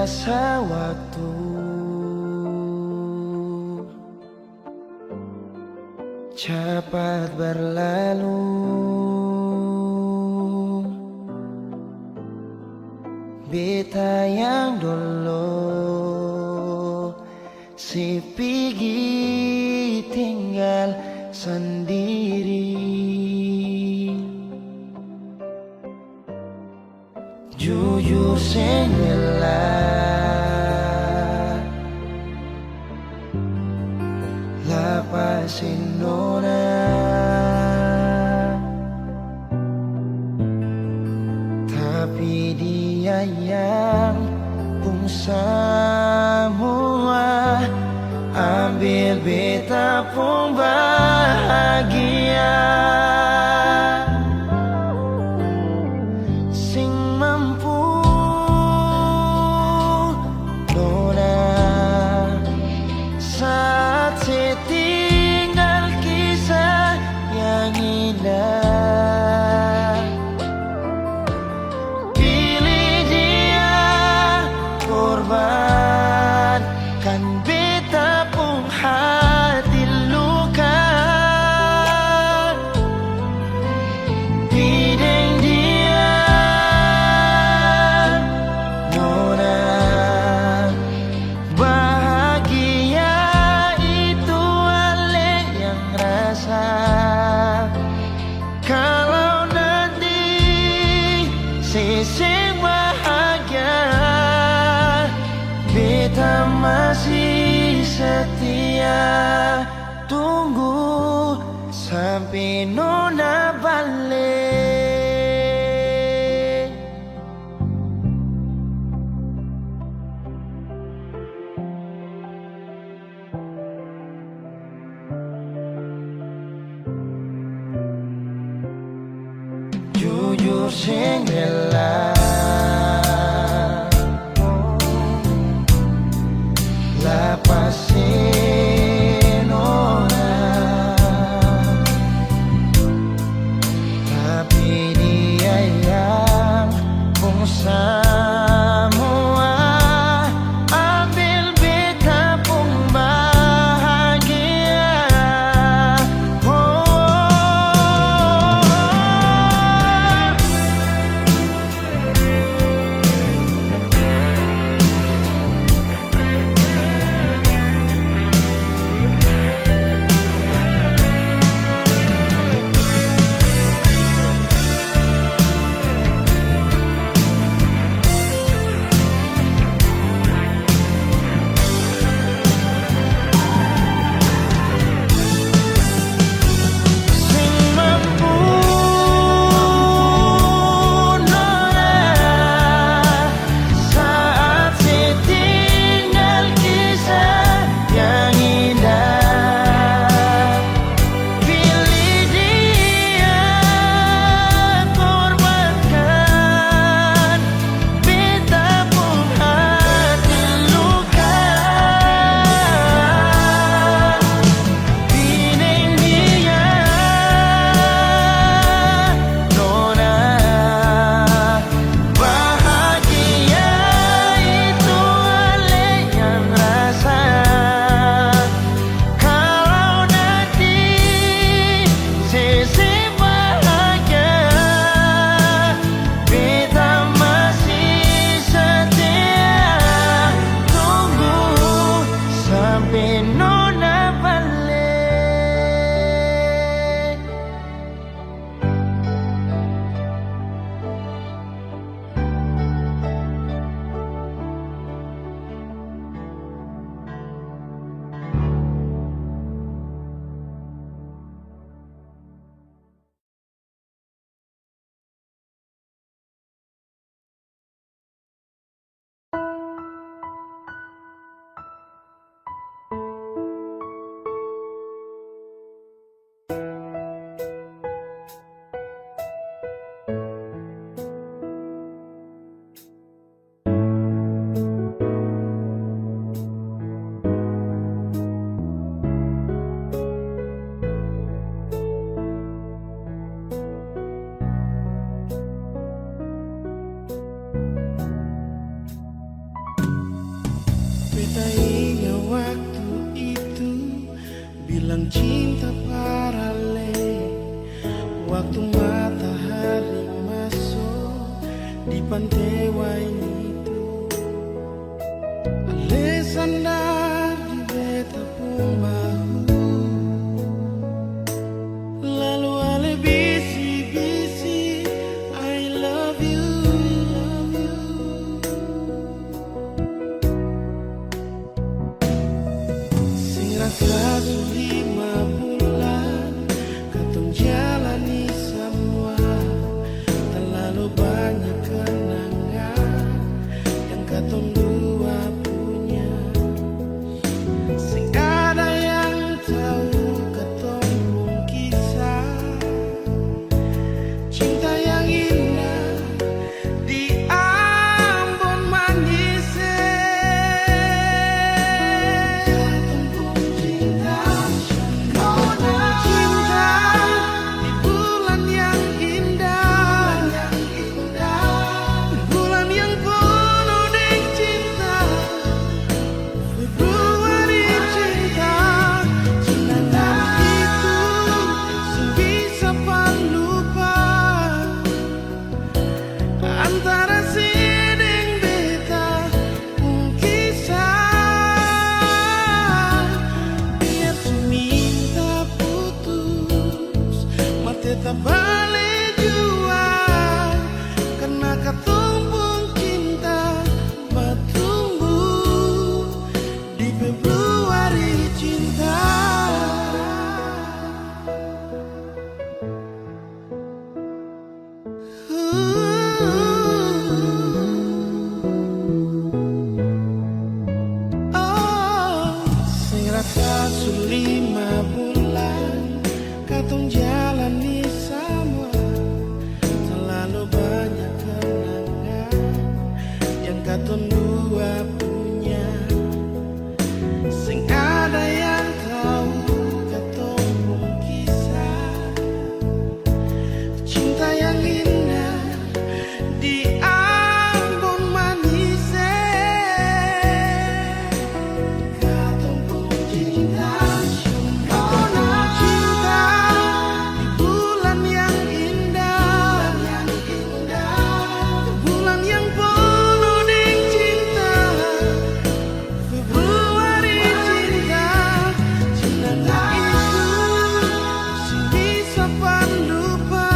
Terasa waktu cepat berlalu, beta yang dulu si pergi tinggal sendiri. Jujur sengela lapasin nona, tapi dia yang pun semua ambil beta pun bahagia. Sing mampu nona saat setinggal kisah yang indah. Pilih dia korbankan beta pun hati luka. Bideng dia nona bahagia itu ale yang rasa. Kalau nanti seseng bahagia, beta masih setia tunggu sampai nona balik. Jujur sengela lapasin nona, tapi dia yang pun semua ambil beta pun bahagia. waktu matahari masuk di pantai Wainito, ale sandar di beta pun bahu, lalu ale bisi-bisi I love you. Sing rasa 5 bulan katong jalani semua, terlalu banyak kenangan yang katong dua punya. Sing ada yang tahu katong pun kisah cinta yang indah di Ambon Manise. Katong pun cinta, cinta di bulan yang indah, bulan yang penuh dengan cinta, Februari cinta. Kenangan itu sebisa lupa antara siding beta pun kisah. Biar seminta putus mah tetap balik jua, karena katong pun cinta bertumbuh di Februari cinta. Sing rasa 5 bulan katong jalani sama, terlalu banyak kenangan yang katong dua punya. Sing ada yang tahu katong pun kisah cinta yang indah di Ambon Manise. Katong pun cinta, cinta di bulan yang indah, bulan yang penuh dengan cinta, Februari cinta. Cinta itu sing bisa lupa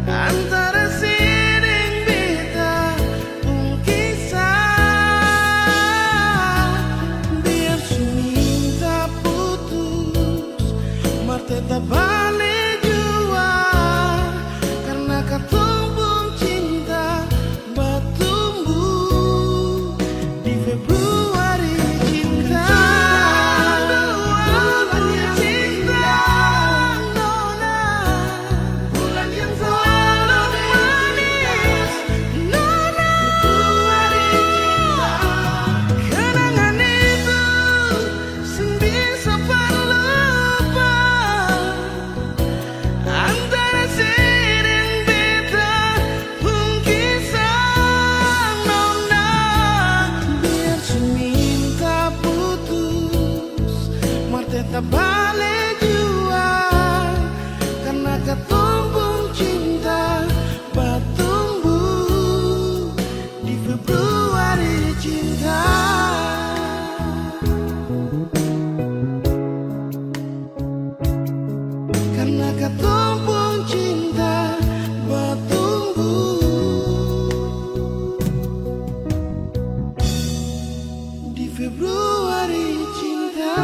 antara siding beta pun kisah. Biar seminta putus mah tetap balik jua, karena katong pun cinta bertumbuh di Februari cinta. Bulan yang selalu manis, Februari cinta. Kenangan itu sing bisa lupa antara siding beta pun kisah. Nona, biar seminta putus mah tetap balik jua, karena katong pun cinta bertumbuh di Februari cinta. Karena katong pun cinta bertumbuh di Februari cinta.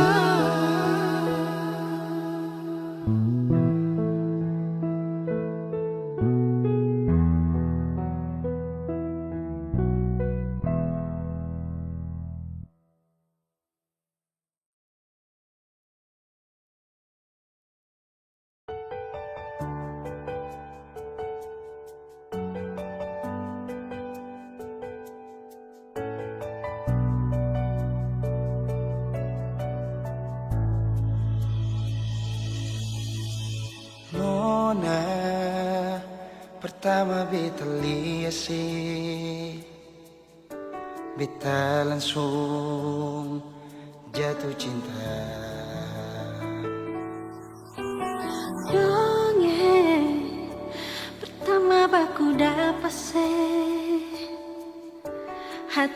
Nona, pertama beta lihat sih, beta langsung jatuh cinta.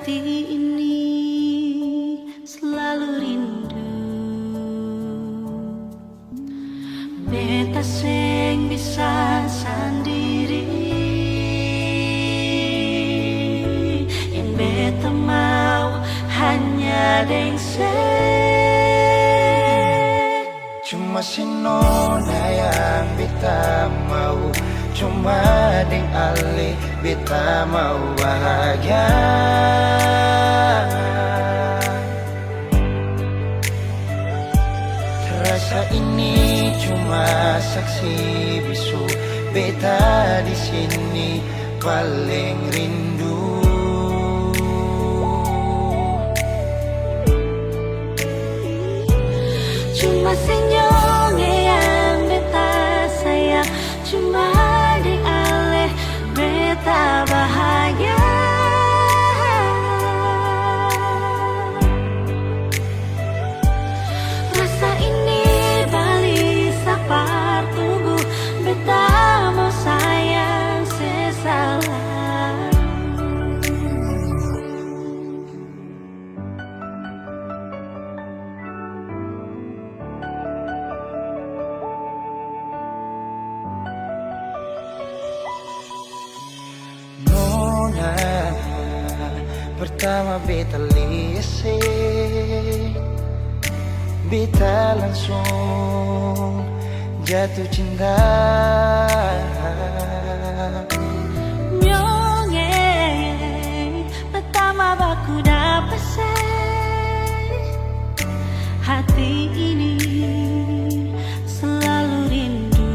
hati ini selalu rindu. Beta sing bisa sendiri, yang beta mau hanya deng Cuma si nona yang beta mau, cuma deng ale beta mau bahagia. Rasa ini cuma saksi bisu, beta di sini paling rindu. Cuma senyum yang beta sayang, cuma di ale beta bahagia. Rasa ini balik sapar tubuh, beta mau sayang sesalah. Nona, pertama beta lihat, beta langsung jatuh cinta. Nyonge pertama baku dapat hati ini selalu rindu.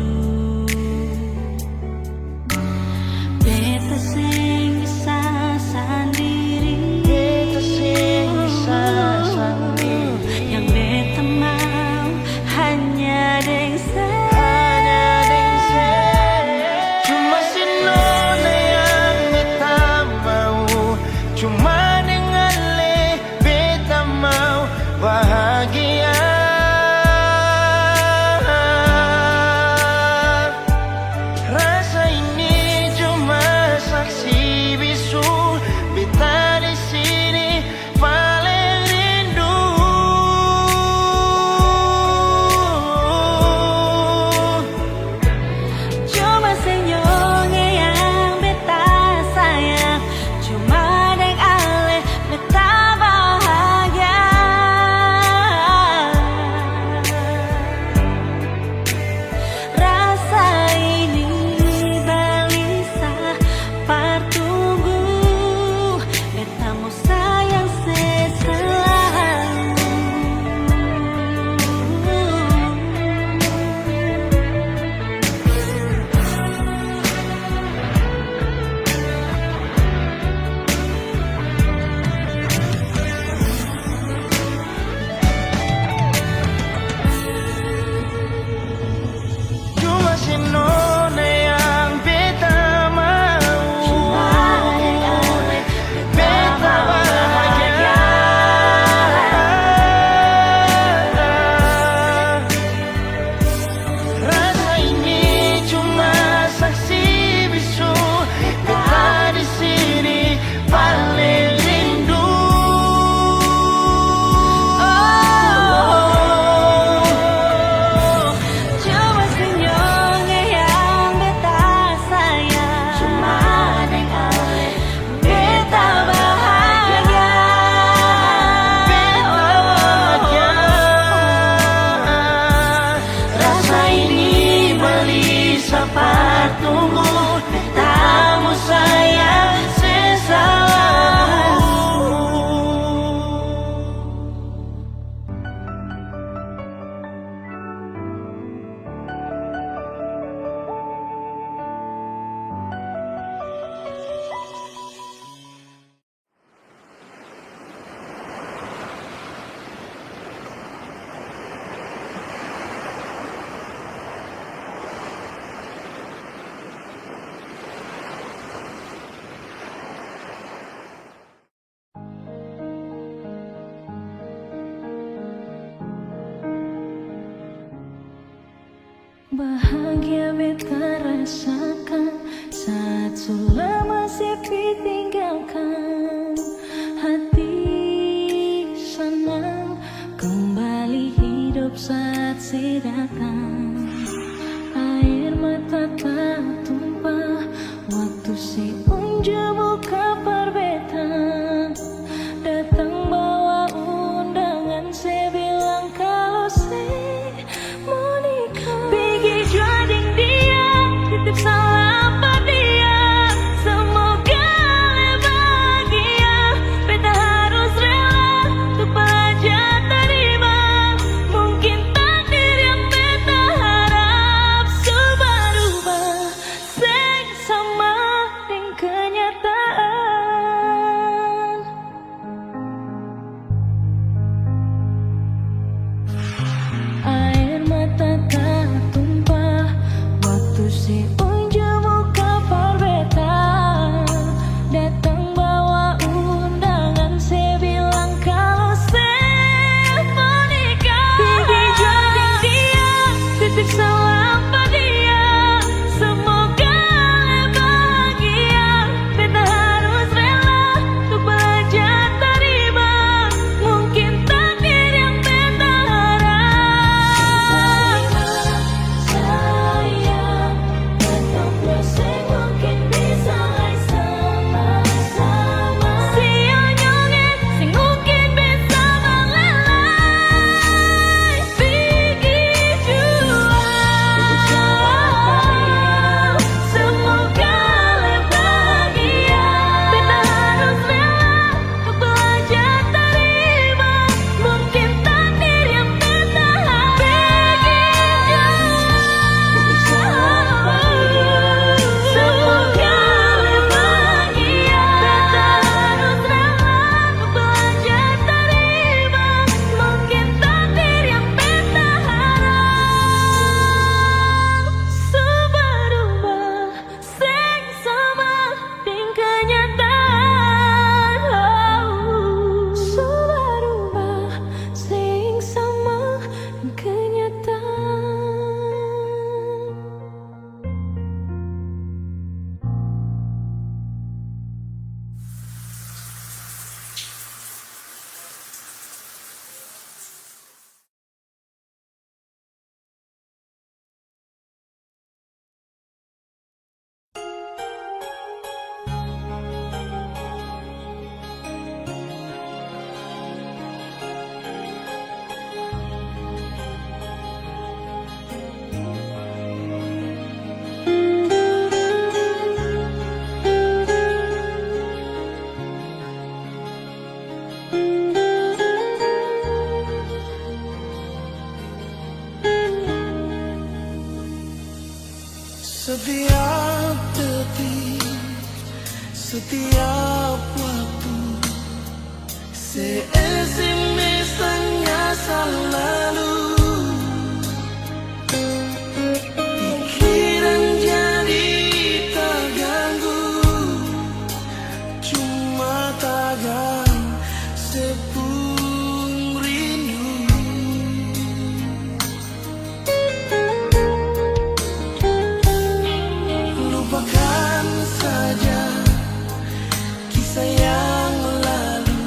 Beta sing bisa sendiri, Beta sing bisa sendiri, yang beta mau hanya deng cuma si nona yang beta mau, cuma dengan le beta mau bahagia. Rasa ini cuma saksi bisu, beta di sini paling rindu. cuma senyum yang beta sayang, cuma deng ale beta bahagia. Rasa ini balisa partunggu, beta mau sayang seselalu. Cuma si nona yang beta mau, Cuma deng ale beta bahagia. Rasa ini cuma saksi bisu, beta di sini paling rindu. Cuma senyum yang beta sayang, cuma deng ale beta bahagia. Rasa ini beli sapar tunggu, beta mau sayang sesalamu. Bahagia beta rasakan saat sudah masih ditinggalkan. Si unjumu kapal beta datang bawa undangan. Saya bilang kalau saya mau nikah. Pergi jauh dia, titip salam pada dia. Semoga bahagia. Beta harus rela untuk belajar terima. Mungkin takdir yang beta harap. Sayang, atau proses mungkin bisa sama-sama. Sionyongnya, sing mungkin bisa melelai. Pergi jauh, semoga bahagia. Beta harus rela untuk belajar terima. Mungkin takdir yang beta harap. Pergi jauh, semoga bahagia. Beta harus rela untuk belajar terima. Mungkin takdir yang beta harap. Seberubah, sing sama ting kenyataan. Seberubah, sing sama kenyataan. Setiap detik, setiap waktu, se-SMS-nya selalu. Pikiran jadi terganggu, cuma tagan sepung rindu. Lupakan saja kisah yang lalu,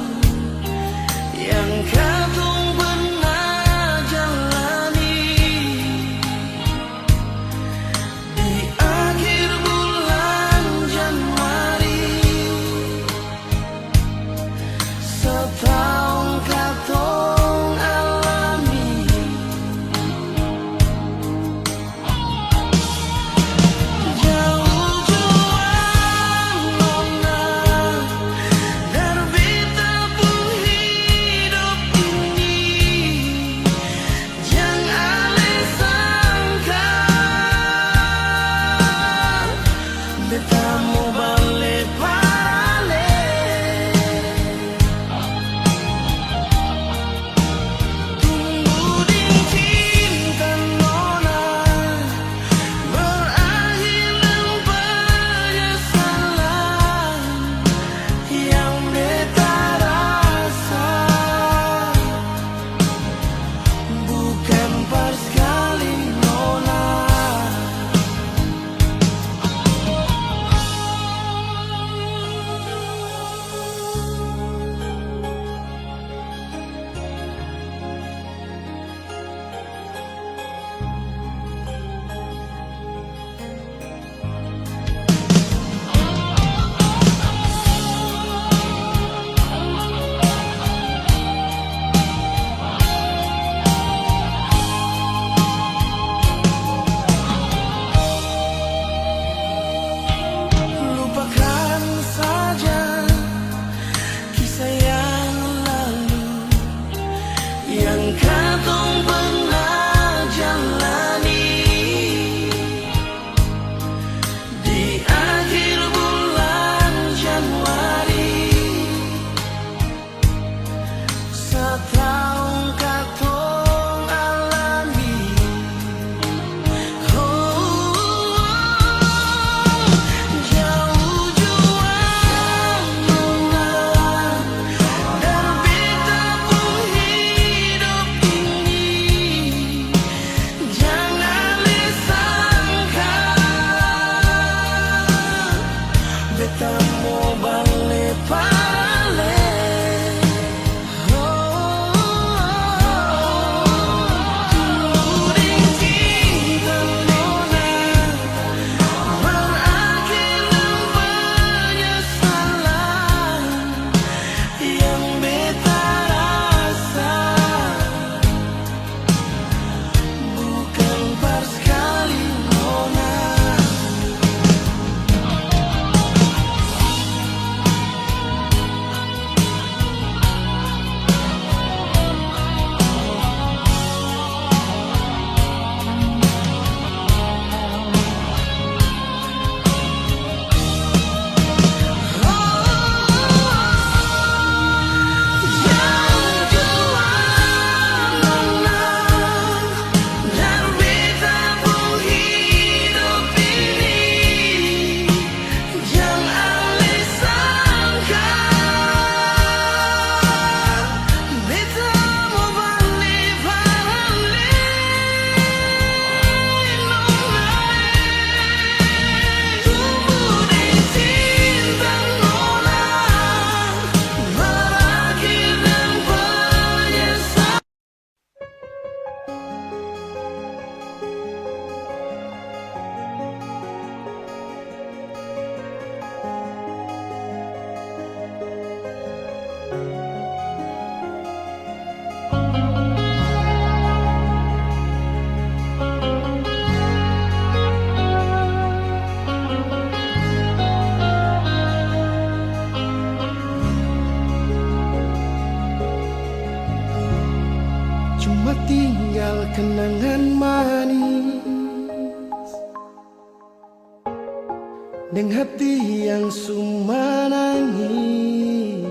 Dengan hati yang suma nangis,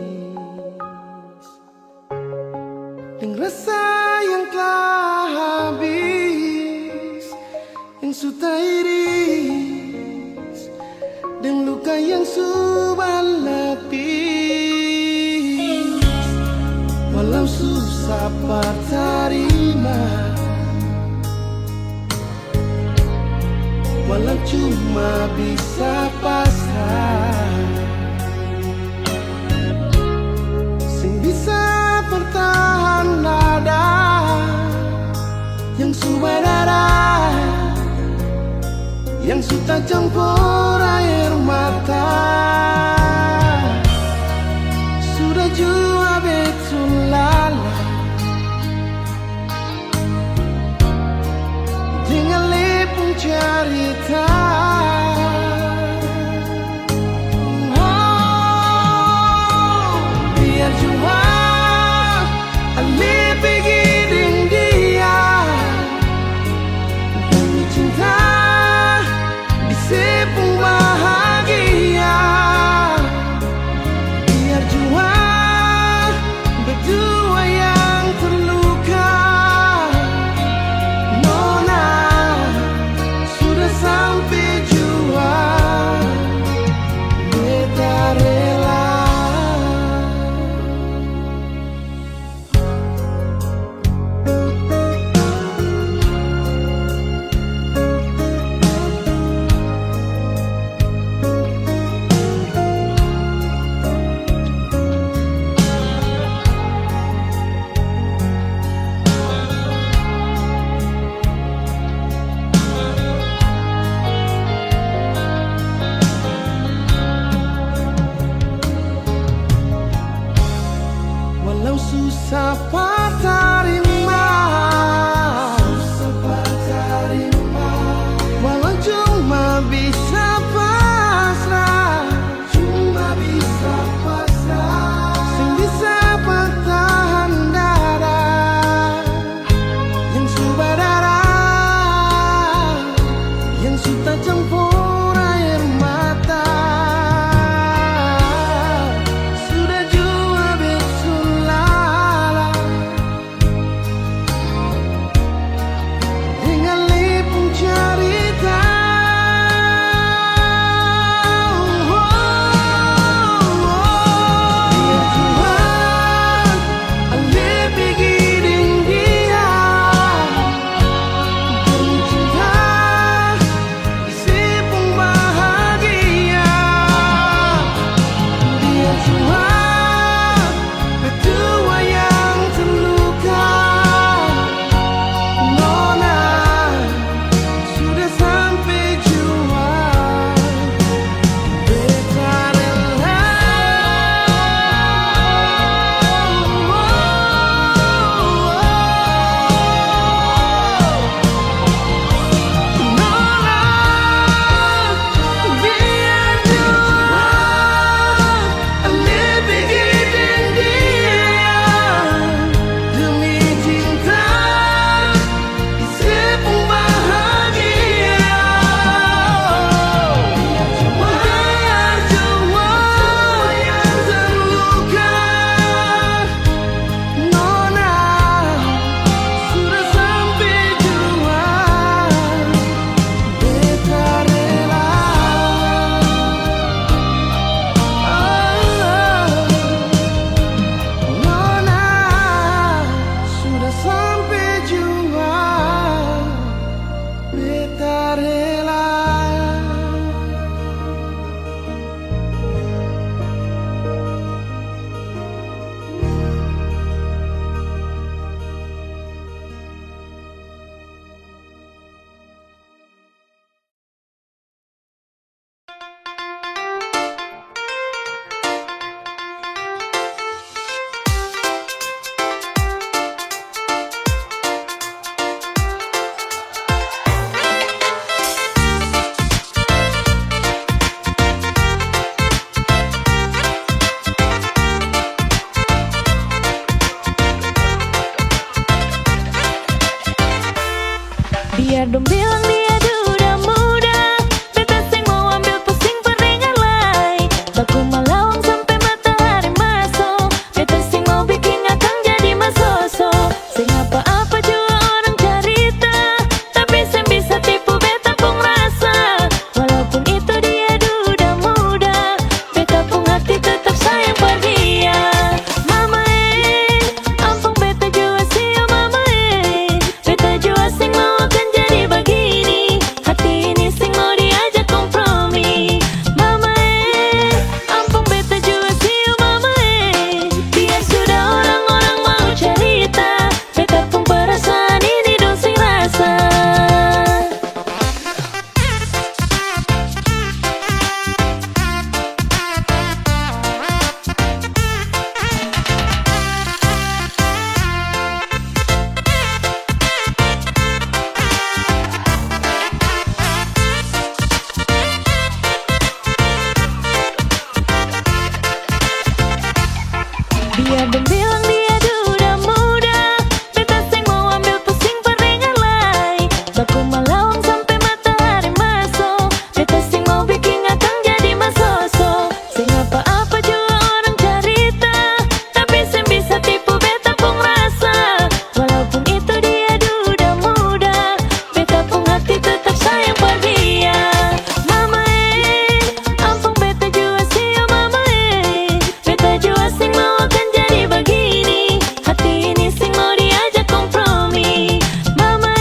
dengan rasa yang telah habis, yang sudah iris, dan luka yang sudah lapis. Walau susah terima, walau cuma bisa pasrah, sing bisa bertahan nada yang sudah darah, yang sudah campur air mata. Sudah jua betul lala dengan lepung cerita. Biar jua Ale pergi dengan dia, demi cinta di sepung bahagia. Biar jua berdua yang terluka, Nona sudah sampai jua, beta rela. Walau susah terima, walau cuma bisa pasrah, sing bisa bertahan dada, yang sudah darah, yang sudah campur air mata. Sudah jua betul lala dengan lepung cerita. Biar jua Ale pergi dengan dia, demi cinta di dan bilang dia duda muda. Beta sing mau ambil pusing peringan lai. Baku malawang sampai matahari masuk. Beta sing mau bikin akang jadi masoso. Sing apa-apa juga orang cerita, tapi sing bisa tipu beta pun rasa. Walaupun itu dia duda muda, beta pun hati tetap sayang pada dia. Mama ampun beta jua sih oh mama beta jua sing mau akan jadi begini. Hati ini sing mau diajak kompromi. Mama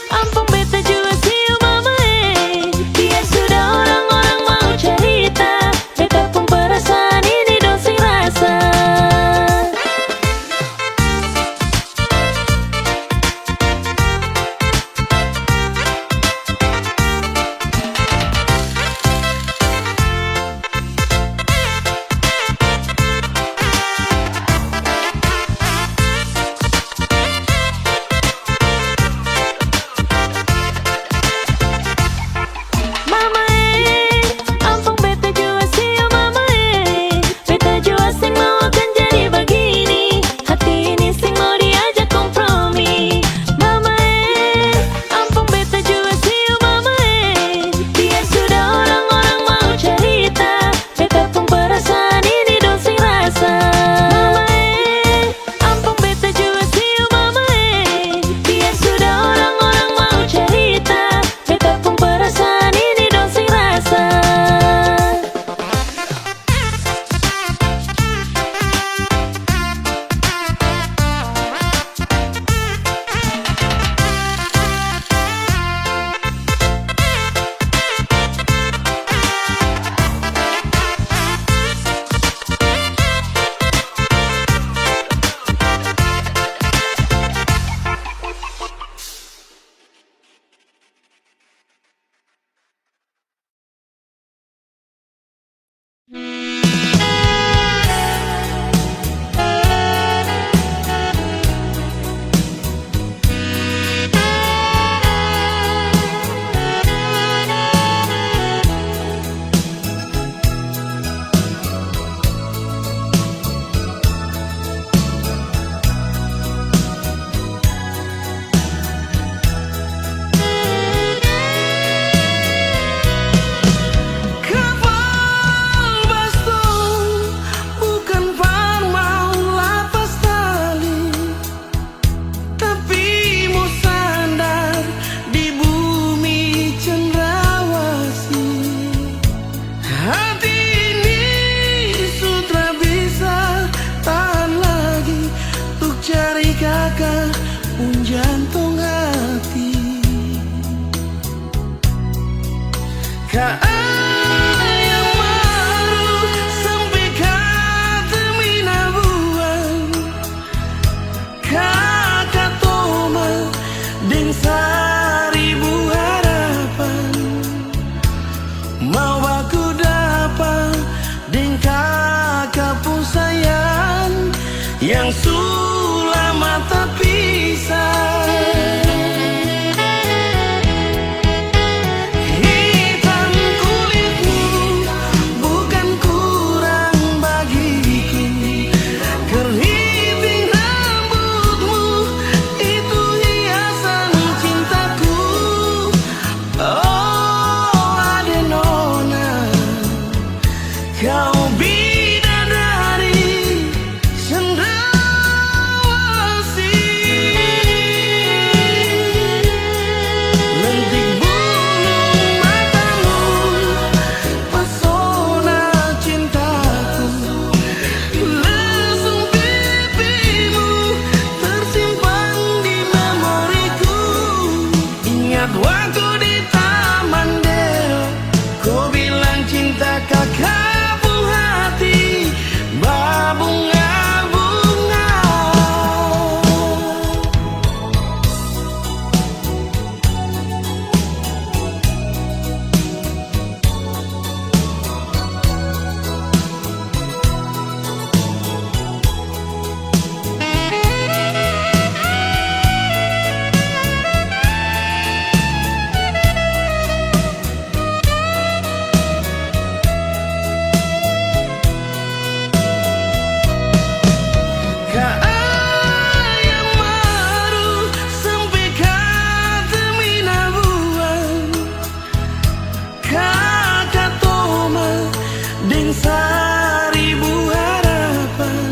ampun beta jua sih oh mama biar sudah orang-orang mau cerita. Beta pun perasaan ini dong sing rasa. Mama ampun beta jua sih oh mama beta jua sing mau akan jadi begini. Hati ini sing mau diajak kompromi. Mama ampun beta jua sih oh mama biar sudah orang-orang mau cerita. Beta pun perasaan ini dong sing rasa. Mama ampun beta jua sih oh mama biar sudah orang-orang mau cerita. Beta pun perasaan ini dong sing rasa. Kapal baston bukan farmau lapas tali, tapi mau sandar di bumi cendrawasih. Hati ini sudah bisa tahan lagi untuk cari kakak pun jantung hati. Kak yang baru sampai kata mina buang. Kakak Toma deng seribu harapan. Mau aku dapat deng kakak pun sayang yang sulama tak pisah. Hitam kulitmu bukan kurang bagiku. Keriting rambutmu itu hiasan cintaku. Oh Adenona, kau bidadari cendrawasih. kakak toma deng seribu harapan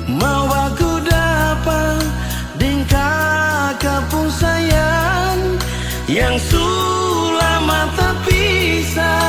mau aku dapat deng kakak pun sayang yang sulama tak pisah.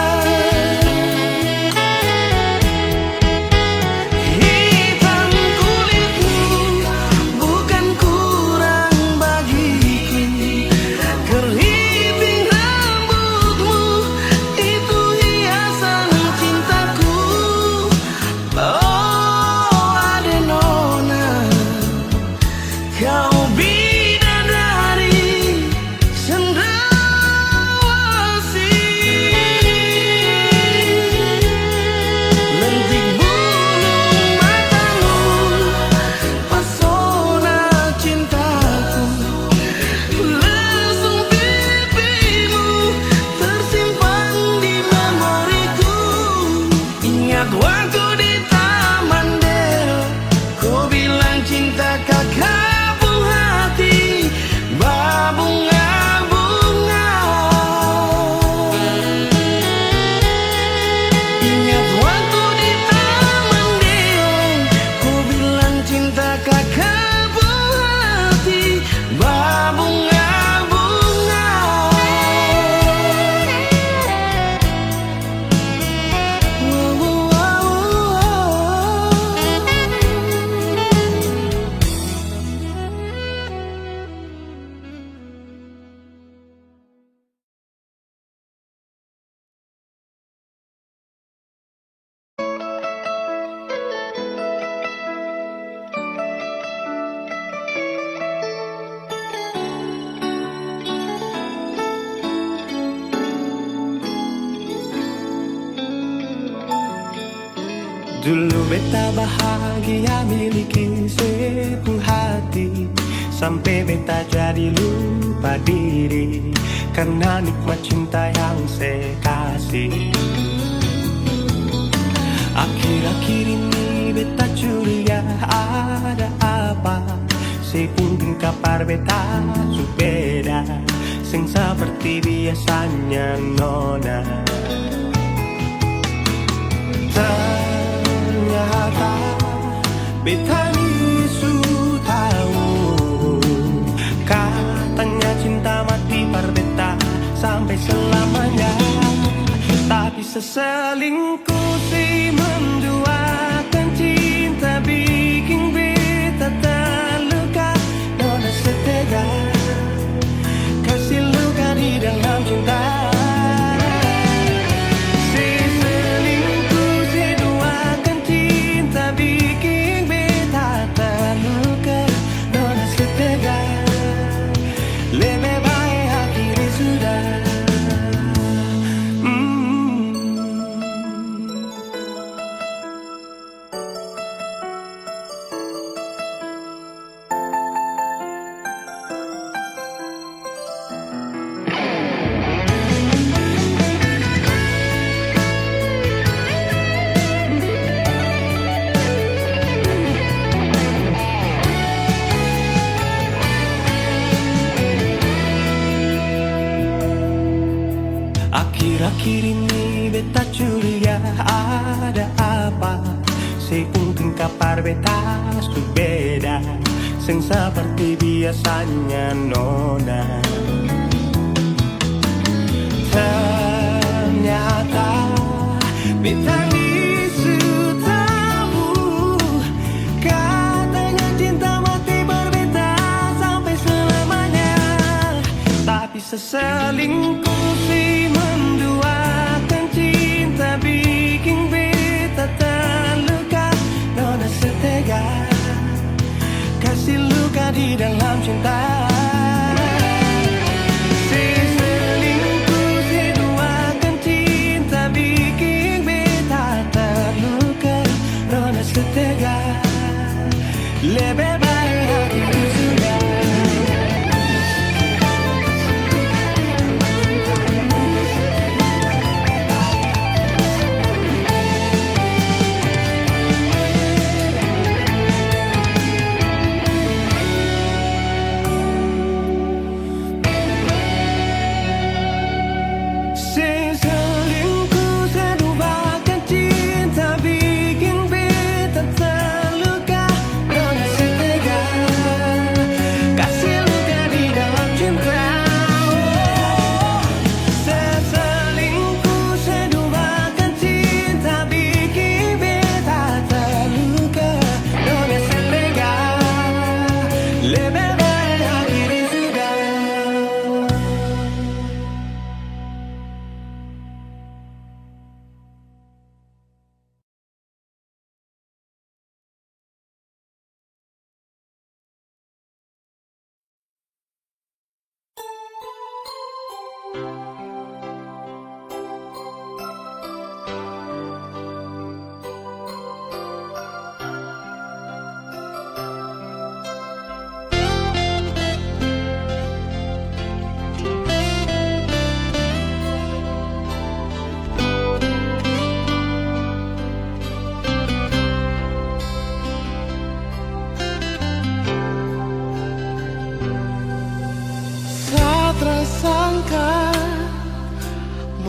Waktu di taman deo, kau bilang cinta kakak buah hati, berbunga-bunga. Ingat waktu di taman deo, kau bilang cinta kakak buah hati, berbunga-bunga. Dulu beta bahagia miliki sepenuh hati, sampai beta jadi lupa diri karena nikmat cinta yang saya kasih. Akhir-akhir ini beta curiga ada apa, saya pun kabar beta subeda, sing seperti biasanya nona. Ternyata beta ini sudah tahu, katanya cinta mati perbeta sampai selamanya. Tapi seselingkuh si menduakan cinta bikin beta terluka. Nona setega kasih luka di dalam cinta. Akhir-akhir ini beta curiga ada apa, saya pun kabar beta sudah beda, sing seperti biasanya nona. Ternyata beta ini sudah tahu, katanya cinta mati berbeda sampai selamanya. Tapi seselingkuh si menduakan cinta bikin beta terluka. Nona setega kasih luka di dalam cinta. Si selingkuh si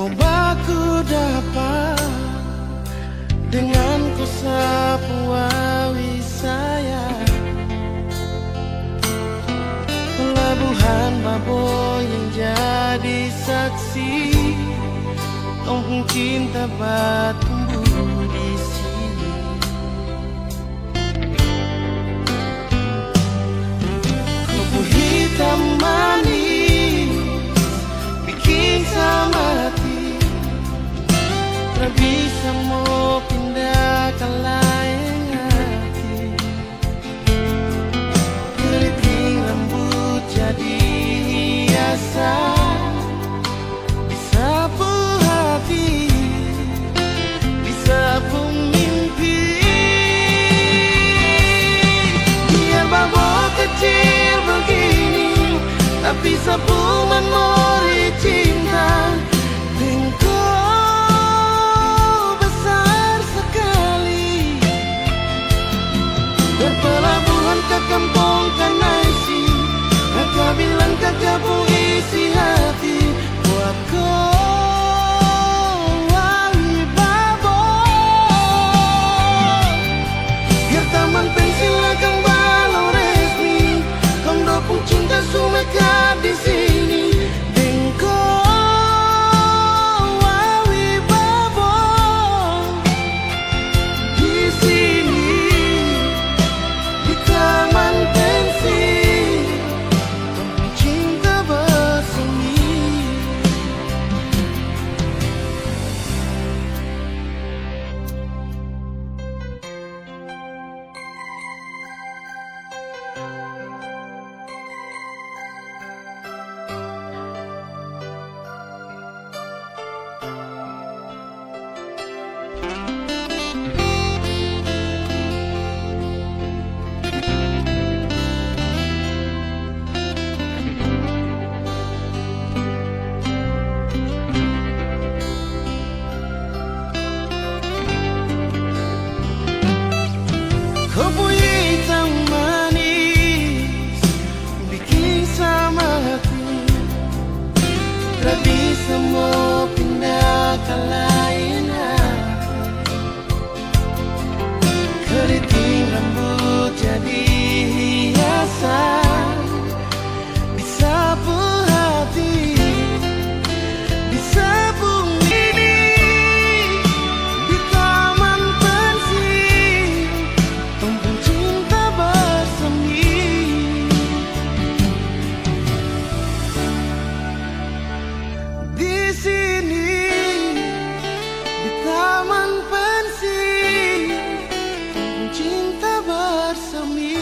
mau baku dapat dengan ku sapu awi saya pelabuhan Baboy yang jadi saksi Kampung cinta bertumbuh di sini. Kubu hitam manis bikin sama hati, tak bisa mau pindah ke lain hati. Keriting rambut jadi hiasan kecil begini, tapi sapu memori cinta. Engkau besar sekali, berpelabuhan ke kampung Kanaisi. Kakak bilang kakak pun isi hati buat kau. Cinta sumekat di sini, engkau awi babo di sini di taman pensi, kampung cinta bersemi. Kopi hitam manis bikin sama hati, tak bisa mau pindah ke lain hati. Keriting rambut jadi hiasan, disapu hati, disapu ini di taman pensi, kampung cinta bersemi. Di sini di taman pensi, kampung cinta bersemi.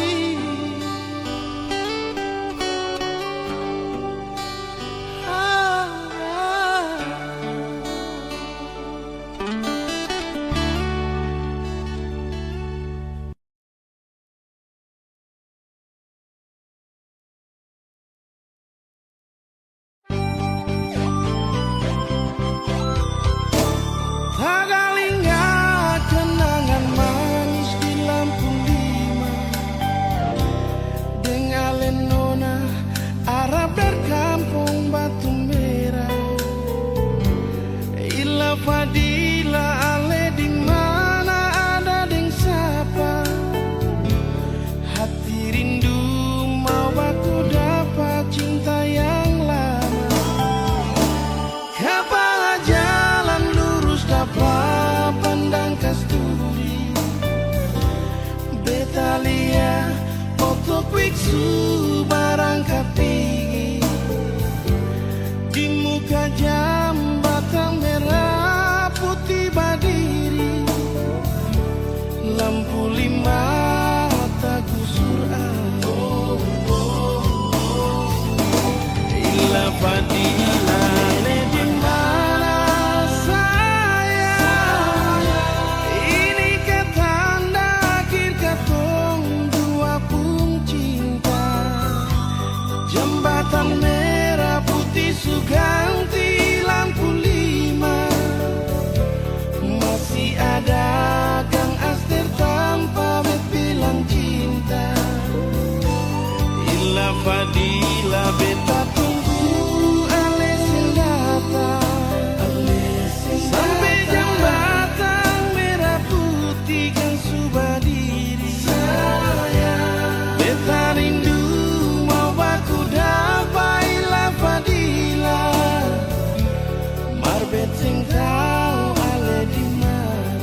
Tagalinga kenangan manis di Lampung Lima, dengan lenona Arab berkampung Batu Merah. Ila Fadila ale di mana ada deng sapa, hati rindu mau aku dapat cinta yang lama. Kepala jalan lurus dapat pandang kasturi, Betalia foto kwiksu barang kapigi. Di muka jambatan merah putih berdiri, lampu lima tak gusur Ila Fadila le di mana saya, ini ketanda akhir katong dua pun cinta. marbet sing tau ale di mana.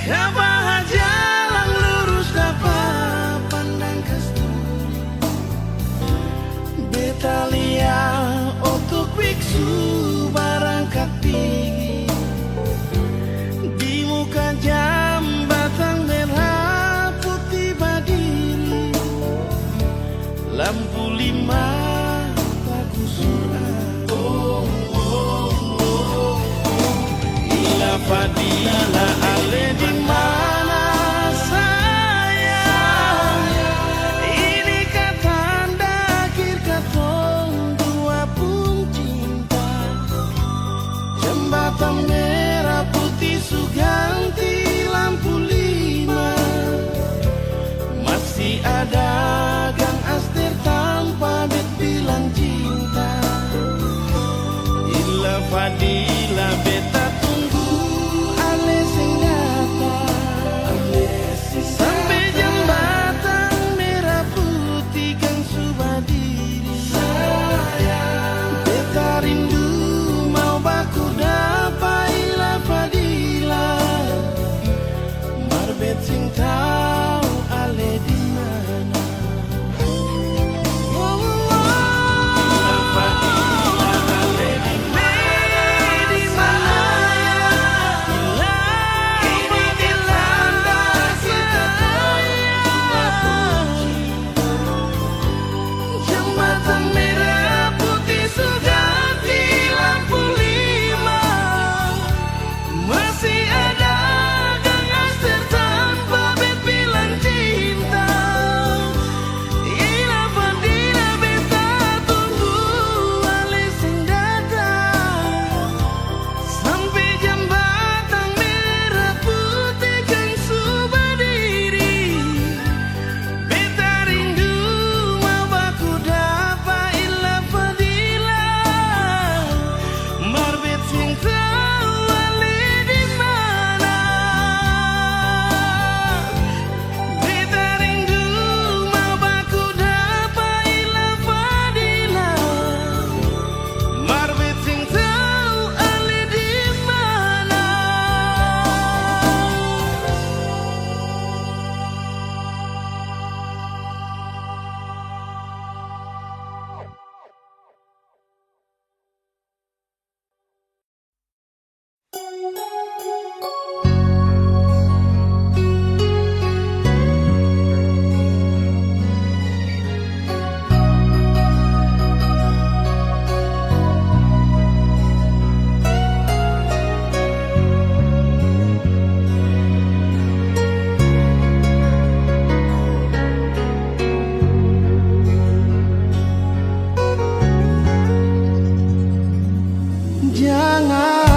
Kapan jalan lurus dapat pandang kasturi Betalia otuk biksu barangkat tinggi di muka jambatan merah putih berdiri lampu lima bagus surat. Ila Fadila ale di mana sayang, ini kata akhir katong dua pun cinta. Jembatan merah putih suganti lampu lima, masih ada gang aster tanpa bet bilang cinta. Ila Fadila beta tunggu ale sing datang sampai jembatan merah putih kan sudah diri. Sayang beta rindu mau baku dapat Ila Fadila marbet sing tau ale di mana. Ila Fadila ale di mana, di mana ini dilanda jembatan merah putih suganti lampu lima, masih ada gang aster tanpa bet bilang cinta. Ila Fadila beta tunggu ale sing datang sampai jembatan merah putih kan sudah diri. Beta rindu mau baku dapat Ila Fadila marbet sing tau ale di mana. Beta rindu mau baku dapat Ila Fadila marbet sing tau ale di mana. Janganlah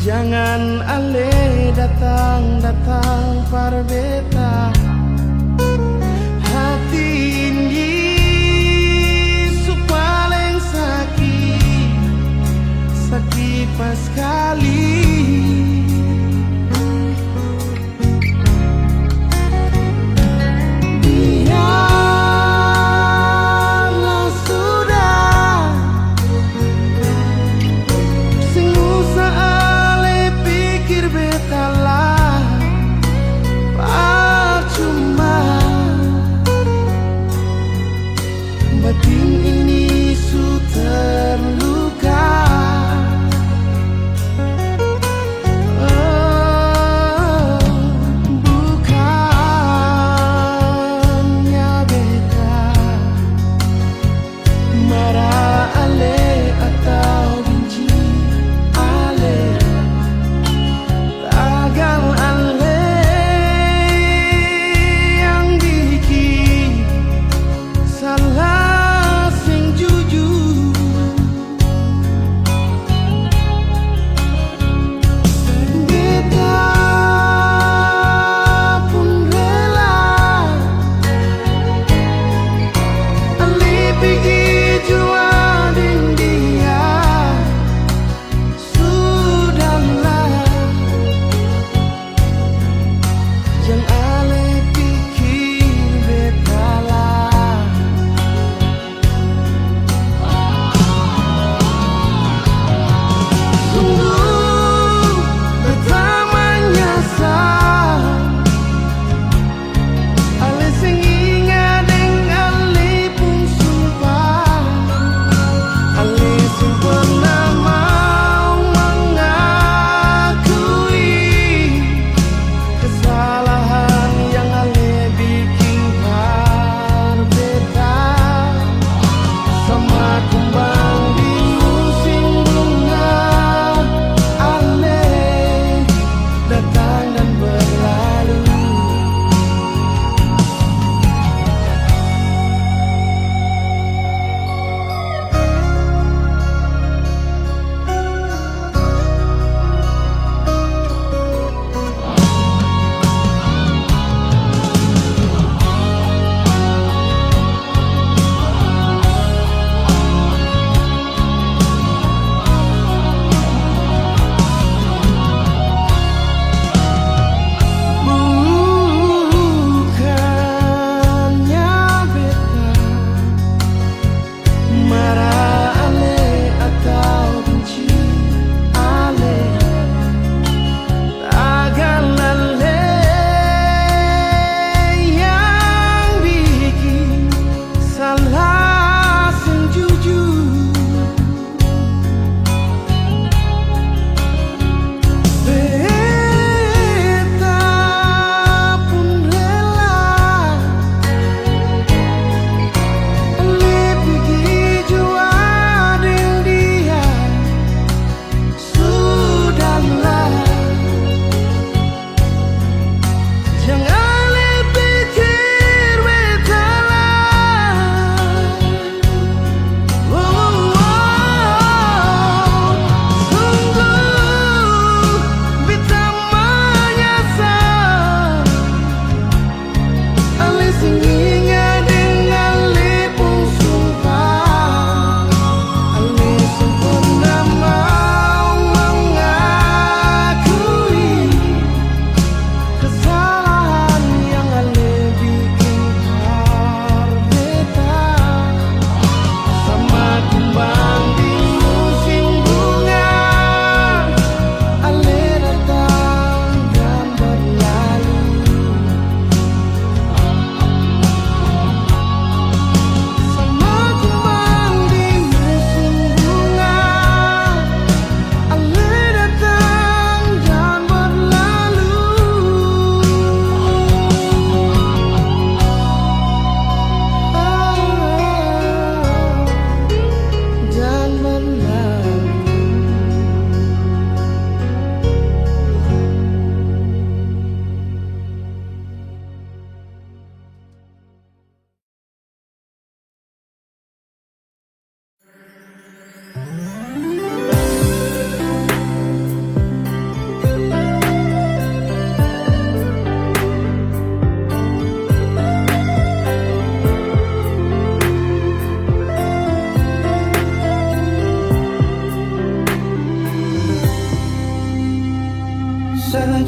jangan ale datang parbeta hati ini supaleng sakit pas kali. Biarlah sudah sing usah ale pikir betalah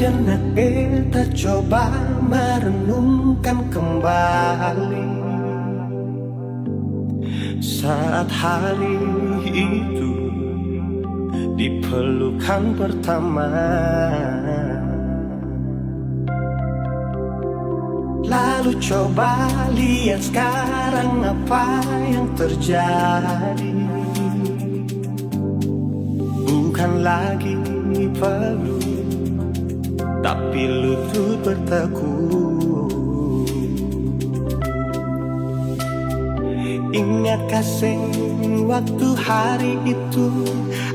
Sejenak beta coba merenungkan kembali saat hari itu di pelukan pertama. Lalu coba lihat sekarang apa yang terjadi. Bukan lagi peluk, tapi lutut bertekuk. Ingat kasih waktu hari itu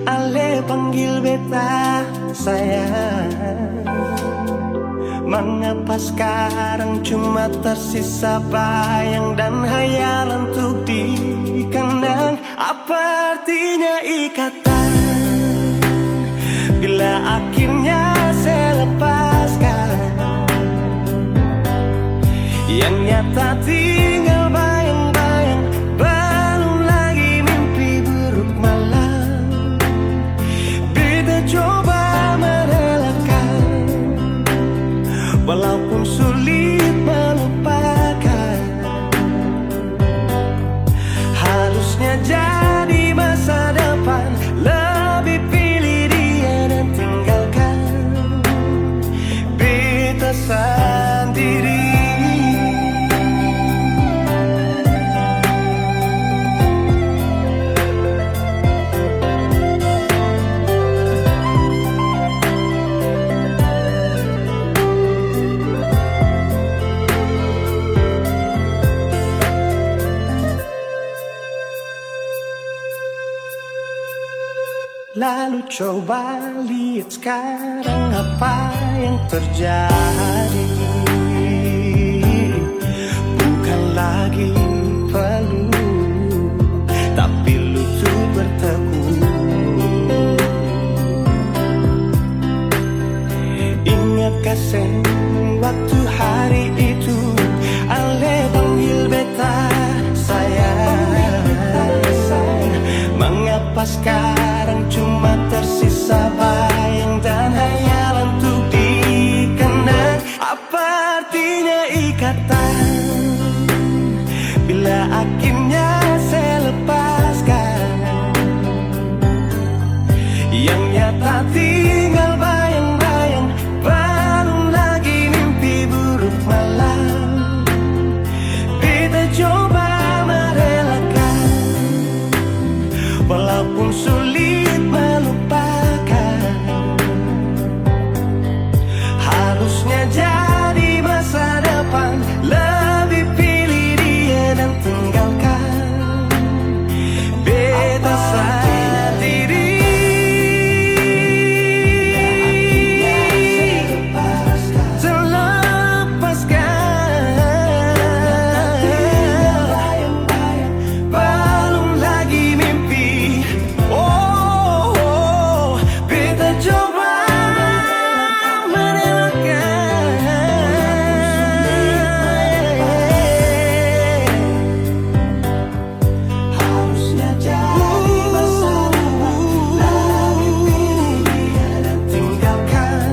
Ale panggil beta sayang. Mengapa sekarang cuma tersisa bayang dan hayalan untuk dikenang? Apa artinya ikatan bila akhirnya saya lepaskan? Yang nyata tinggal bayang-bayang, belum lagi mimpi buruk malam. Beta coba merelakan, walaupun sulit melupakan. Harusnya jadi masa depan, lebih pilih dia dan tinggalkan beta sendiri. Lalu coba lihat sekarang apa yang terjadi. Bukan lagi peluk, tapi lutut bertekuk. Ingat kasih waktu hari itu Ale panggil beta sayang. Mengapa sekarang cuma tersisa bayang dan hayalan untuk dikenang? Apa artinya ikatan bila akhirnya saya lepaskan? Yang nyata tinggal bayang-bayang, belum lagi mimpi buruk malam. Beta coba merelakan, walaupun sulit melupakan. Harusnya jadi masa depan, lebih pilih dia dan tinggalkan beta sendiri. Belum lagi mimpi. Beta coba merelakan. Harusnya jadi masa depan, lebih pilih dia dan tinggalkan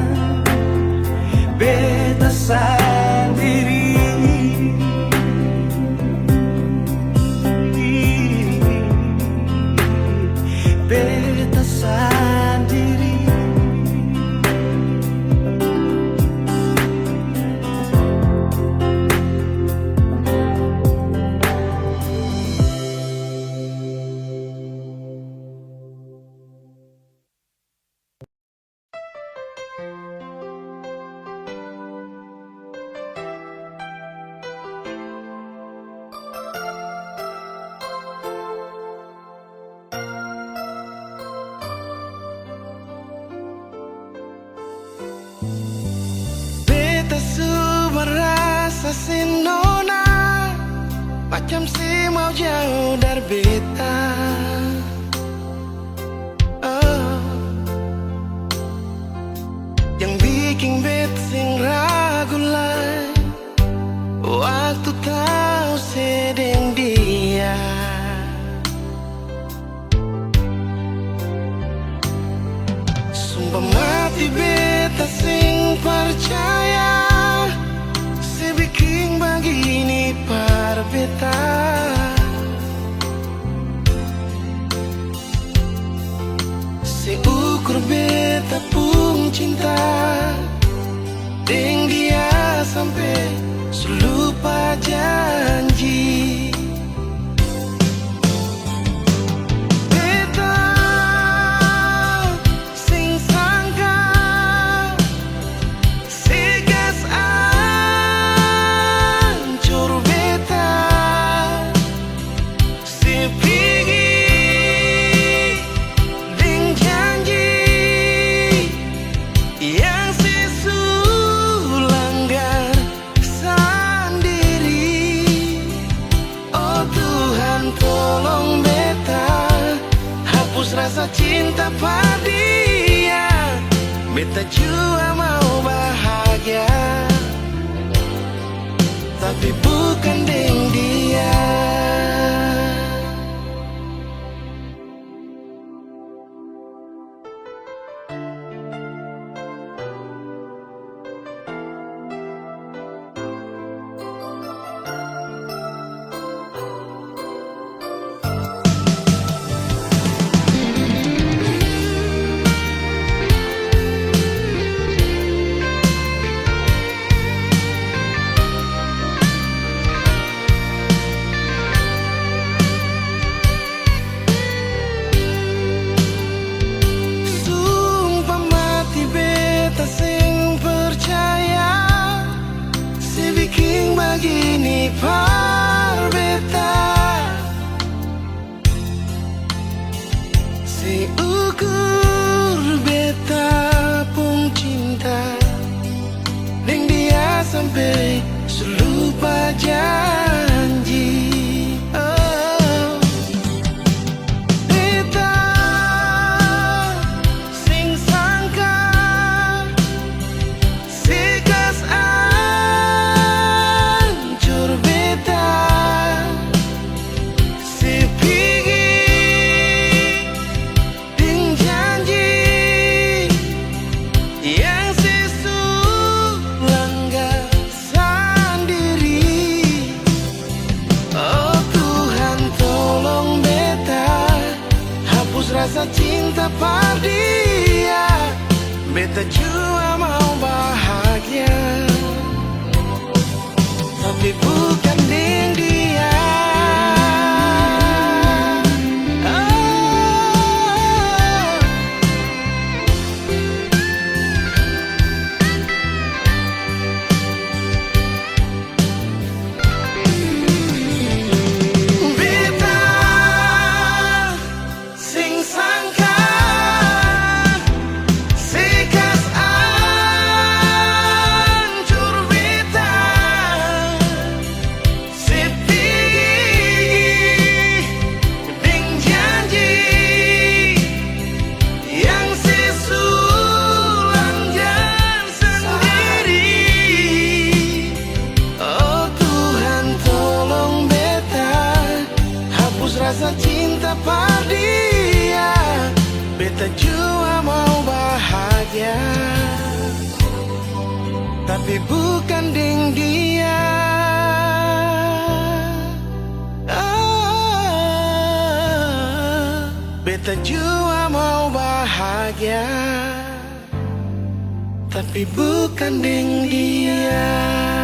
beta sendiri. Beta sendiri. Beta su merasa sinona, macam si mau jauh dari beta. Yang bikin beta sing ragu lah, waktu tahu sedang dia. Sumpah mati beta sing cinta deng dia sampai selupa janji. Beta sing sangka segas ancur beta sepigi deng janji yang sesulanggar sendiri. Oh Tuhan tolong beta hapus rasa cinta pada dia. Beta jua mau bahagia tapi bukan deng dia. Sumpah mati beta sing percaya sebiking begini par beta seukur beta pun cinta deng dia sampai selupa janji. Oh, beta sing sangka segas ancur beta sepigi deng janji yang sesulanggar sendiri. Oh Tuhan tolong beta hapus rasa cinta pada dia. Beta jua mau bahagia tapi bukan deng dia. Beta sing sangka segas ancur beta sepigi deng janji yang sesulanggar sendiri. Oh Tuhan tolong beta hapus rasa cinta pada dia. Beta jua mau bahagia tapi bukan deng dia. Ah, beta jua mau bahagia tapi bukan deng dia.